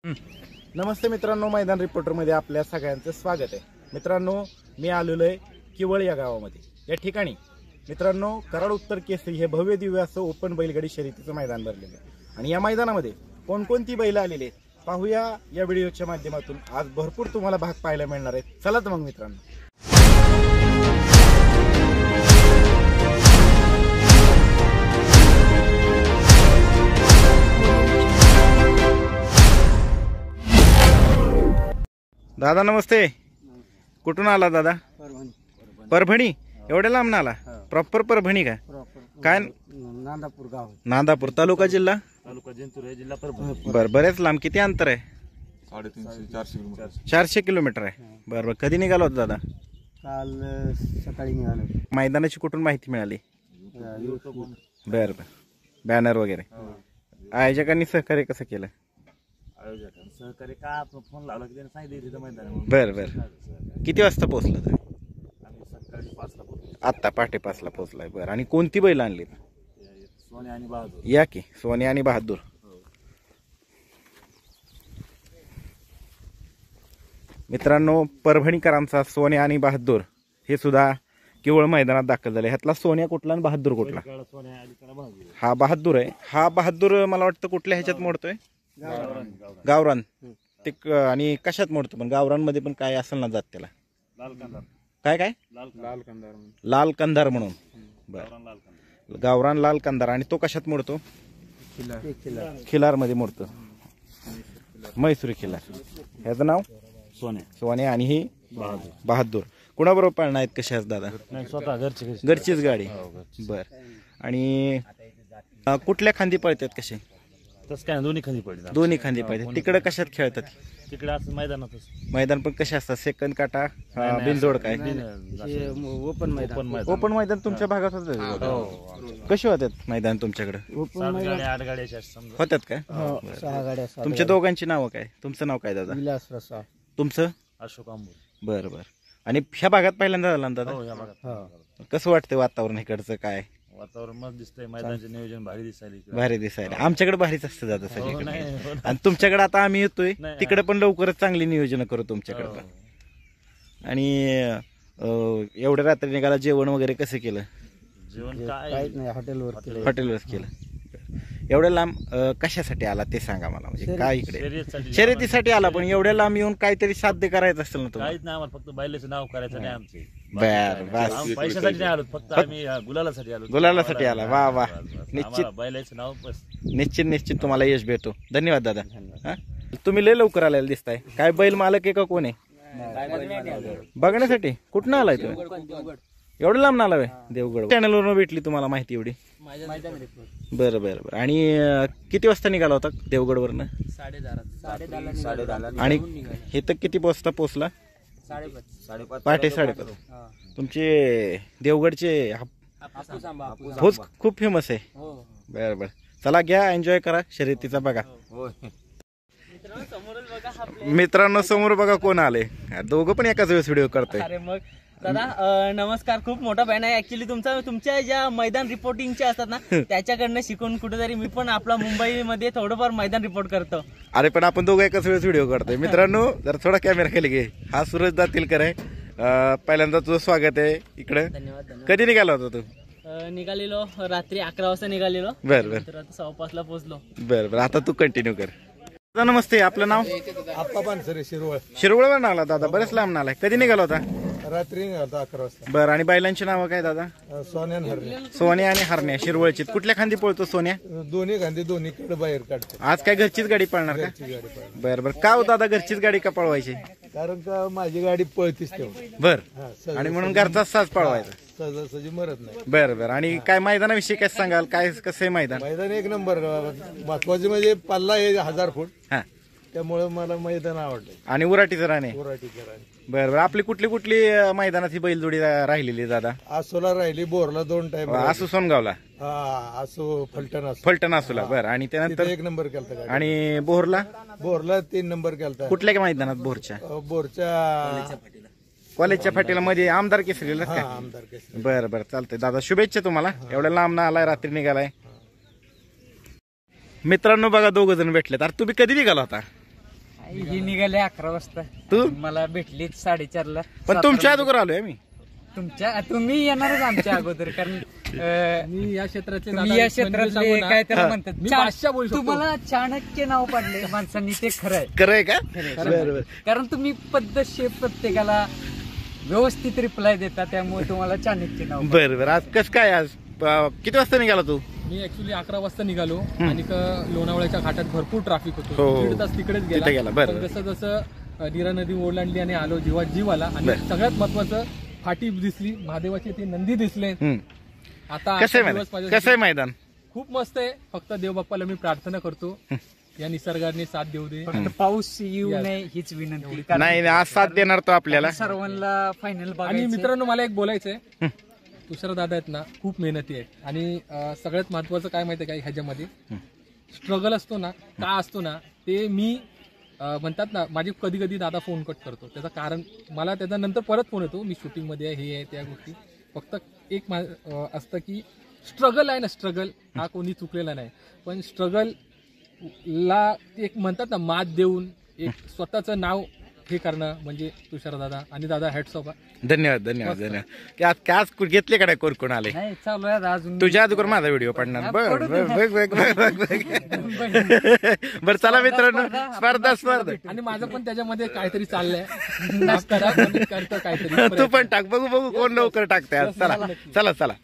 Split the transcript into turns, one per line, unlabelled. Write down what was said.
नमस्ते मित्रांनो, मैदान रिपोर्टरमध्ये आपल्या सगळ्यांचं स्वागत आहे। मित्रांनो, मी आलेलो आहे किवळ या गावामध्ये। या ठिकाणी मित्रांनो कराड उत्तर केसरी हे भव्य दिव्य असं ओपन बैलगाडी शर्यतीचं मैदान भरलेलं आहे आणि या मैदानामध्ये कोणकोणती बैल आलेली आहेत पाहूया या व्हिडिओच्या माध्यमातून। आज भरपूर तुम्हाला भाग पाहायला मिळणार आहे। चला तर मग मित्रांनो, दादा नमस्ते। कुठून आला दादा? परभणी। एवढ्या लांब आला? प्रॉपर परभणी का? काय?
नांदापूर गाव,
नांदापूर तालुका जिल्हा
जिंतूर जिल्हा परभणी।
बर, बरेच लांब। किती अंतर आहे?
350-400 किलोमीटर।
400 किलोमीटर आहे। बर बर, कधी निघाला होता दादा?
काल सकाळी निघालो।
मैदानाची कुठून माहिती मिळाली? बर बर, बॅनर वगैरे। आयोजकांनी सहकार्य कसं केलं?
सहकारी का फोन लावला की त्याने सांगितलं तिथं मैदान।
बर बर, किती वाजता पोहोचला तुम्ही?
आम्ही सकाळी 5ला पोहोचलो।
आत्ता पहाटे 5ला पोहोचलाय। बर, आणि कोणती बैल आणली?
सोने आणि बहादूर।
या की सोने आणि बहादूर। मित्रांनो, परभणीकरांचा सोने आणि बहादूर हे सुद्धा केवळ मैदानात दाखल झाले। ह्यातला सोन्या कुठला आणि बहादूर कुठला? हा बहादूर आहे। हा बहादूर मला वाटतं कुठल्या ह्याच्यात मोडतोय? गावरान। ते आणि कशात मोडतो? पण गावरानमध्ये पण काय असेल ना जात त्याला? काय काय? लाल कंधार म्हणून। बर, गावरान लाल कंधार। आणि तो कशात मोडतो? खिलार मध्ये मोडतो। मैसूरी खिलार। ह्याचं नाव
सोने।
सोने आणि ही बहादूर। कुणाबरोबर पाळणार आहेत? कशा दादा?
स्वतः
घरचीच गाडी। बर, आणि कुठल्या खांदी पळतात? कसे?
तसं काय दोन्ही खांदी पडली।
दोन्ही खांदी पळतात। तिकडे कशात खेळतात?
तिकडे असं मैदानातच।
मैदान पण कसे असतात? सेकंड काटा, बिनजोड काय?
ओपन मैदान।
ओपन मैदान तुमच्या भागात होतं? कसे होतात मैदान तुमच्याकडे?
7-8 गाड्या
होतात का?
6 गाड्या।
तुमच्या दोघांची नावं काय? तुमचं नाव काय दादा?
विलास रसा।
तुमचं?
अशोक आंबोर।
बर बर, आणि ह्या भागात पहिल्यांदा झाला ना दादा? कसं वाटतंय वातावरण इकडचं? काय
वातावरण मस्त दिसतंय, मैदानाचे नियोजन भारी दिसायला।
भारी दिसायला? आमच्याकडे भारीच असतं दादा सगळीकडे। आणि तुमच्याकडे आता आम्ही येतोय तिकडे पण लवकरच चांगली नियोजन करू तुमच्याकडे पण। आणि एवढ्या रात्री निघाला, जेवण वगैरे कसं केलं?
जेवण काय नाही,
हॉटेलवर केलं। एवढ्या लांब कशासाठी आला ते सांगा मला। म्हणजे काय इकडे शर्यतीसाठी आला? पण एवढ्या लांब येऊन काहीतरी साध्य करायचं असेल ना तुम्हाला?
काहीच नाही, आम्हाला फक्त बैलाचं नाव करायचं नाही आमचे।
बर, बस
पैशासाठी नाही आलो, फक्त आम्ही गुलालासाठी आलो।
गुलालासाठी आला? वा वा, निश्चित
बैलाचं नाव बस।
निश्चित तुम्हाला यश भेटो। धन्यवाद दादा। तुम्ही लय लवकर आलेला दिसताय। काय बैल मालक आहे का कोण आहे? बघण्यासाठी? कुठं आलाय तुम्ही? एवढं लांब आला? देवगड चॅनलवरून भेटली तुम्हाला माहिती एवढी? बरं बरं बरं, आणि किती वाजता निघाला होता देवगड वरनं? 10:30। आणि हे तर किती वाजता पोहोचला? 5:30। पहाटे 5:30। तुमचे देवगडचे भोज खूप फेमस आहे? बरं बरं, चला घ्या, एन्जॉय करा शर्यतीचा। बघा मित्रांनो, समोर बघा कोण आले। दोघं पण एकाच वेळेस व्हिडिओ करतोय।
दादा नमस्कार। खूप मोठा फॅन आहे ऍक्च्युली तुमच्या ज्या मैदान रिपोर्टिंगचे असतात ना त्याच्याकडनं शिकून कुठेतरी मी पण आपला मुंबईमध्ये थोडंफार मैदान रिपोर्ट करतो।
अरे पण आपण दोघं एकाच वेळेस व्हिडिओ करतोय। मित्रांनो, जर थोडा कॅमेरा खाली घे। हा सूरज दातीलकर आहे। पहिल्यांदा तुझं स्वागत आहे इकडे।
धन्यवाद।
कधी निघाला होता तू?
निघालेलो रात्री 11 वाजता निघालेलो।
बर बर,
तर 5:15ला पोहोचलो।
बर बर, आता तू कंटिन्यू कर। नमस्ते, आपलं नाव?
आप्पा पानसरे, शिरवळ।
शिरवळवर आला दादा? बरेच लांब आलाय। कधी निघाला होता?
रात्री निघालो 11 वाजता।
बरं, आणि बैलांची नावं काय दादा?
सोन्या आणि हरण्या।
सोन्या आणि हरण्या शिरवळची। कुठल्या खांदी पळतो सोन्या?
दोन्ही खांदी दोन्हीकडे बाहेर काढतो।
आज काय घरचीच गाडी पळणार का?
गाडी पळते।
बरं बरं, का हो दादा घरचीच गाडी का पळवायची?
कारण का माझी गाडी पळतीच तेवढी।
बर, आणि म्हणून घरचा साज पळवायचा?
सहजासहजी मरत नाही।
बरं बरं, आणि काय मैदानाविषयी काय सांगाल? काय कसं आहे मैदान?
मैदान एक नंबर। महत्वाचे म्हणजे पल्ला आहे 1000 फूट,
हा,
त्यामुळे मला मैदान आवडलं।
आणि उराटीचं राणे?
उराटीचं राणे।
बरं बरं, आपली कुठली मैदानात ही बैलजोडी राहिलेली दादा?
आसोला राहिली, बोरला 2 टाइम।
आसू सोनगावला?
आसो फलटण।
फलटण आसूला। बरं, आणि त्यानंतर
1 नंबर केलता।
आणि बोरला?
बोरला 3 नंबर केलता।
कुठल्या मैदानात? बोरच्या?
बोरच्या
कॉलेजच्या फाटीला मध्ये आमदार केसरीला का?
आमदार केसरी।
बरं बरं, चालतंय दादा, शुभेच्छा तुम्हाला। एवढ्या लांब ना आलाय, रात्री निघालाय। मित्रांनो बघा, 2 जण भेटलेत। अरे तुम्ही कधी निघाला होता?
ही निघाले 11 वाजता.
तू
मला भेटली 4:30ला.
पण तुमच्या अगोदर आलोय मी.
तुम्ही येणारच आमच्या अगोदर, कारण
मी या क्षेत्रातले
तुम्ही या क्षेत्रातले काय त्याला म्हणतात,
मी बादशाह बोलू शकतो.
तुम्हाला चाणक्य नाव पडले माणसांनी, ते खरं आहे.
खरंय का?
खरंय.
बरं.
कारण तुम्ही पद्धतशीर प्रत्येकाला व्यवस्थित रिप्लाय देता, त्यामुळे तुम्हाला चाणक्य नाव.
बरं. आज कसं काय? आज किती वाजता निघाला तू?
मी ऍक्च्युली 11 वाजता निघालो आणि लोणावळ्याच्या घाटात भरपूर ट्रॅफिक
हो.
होतो. 1.5 तास तिकडेच
तिथे गेला. बरं.
पण जसं जसं नीरा नदी ओलांडली आणि आलो, जीवात जीव आला. आणि
बरं.
सगळ्यात महत्वाचं फाटी दिसली, महादेवाचे ते नंदी दिसले. आता
कसं
आजचा
आहे
दिवस
मैदान? कसं आहे मैदान?
खूप मस्त आहे. फक्त देवबाप्पाला मी प्रार्थना करतो या निसर्गाने साथ देऊ दे.
फक्त पाऊस येऊ नये हीच विनंती. कारण
नाही, आज साथ देणार तो आपल्याला.
सर्वांना फायनल
आणि
बघायचं.
मित्रांनो, मला एक बोलायचंय, तुषार दादा आहेत ना, खूप मेहनती आहेत. आणि सगळ्यात महत्वाचं काय माहितीये का, ह्याच्यामध्ये स्ट्रगल असतो ना, का असतो ना, ते मी म्हणतात ना, माझे कधी कधी दादा फोन कट करतो. त्याचं कारण मला त्याचा नंतर परत फोन येतो, मी शूटिंग मध्ये आहे, हे आहे, त्या गोष्टी. फक्त एक असतं की स्ट्रगल आहे ना, स्ट्रगल हा कोणी चुकलेला नाही, पण स्ट्रगल ला एक म्हणतात ना, मात देऊन एक स्वतःचं नाव हे करणं म्हणजे तुषार दादा. आणि दादा हॅट्स ऑफ.
धन्यवाद. आज घेतले का कोण आले?
नाही, चालू आहे अजून.
तुझ्या अगोदर माझा व्हिडिओ पडणार. बरं चला मित्रांनो, स्पर्धा.
आणि माझं पण त्याच्यामध्ये काहीतरी चाललंय. करतो काहीतरी.
तू पण टाक, बघू कोण लवकर टाकते आज. चला.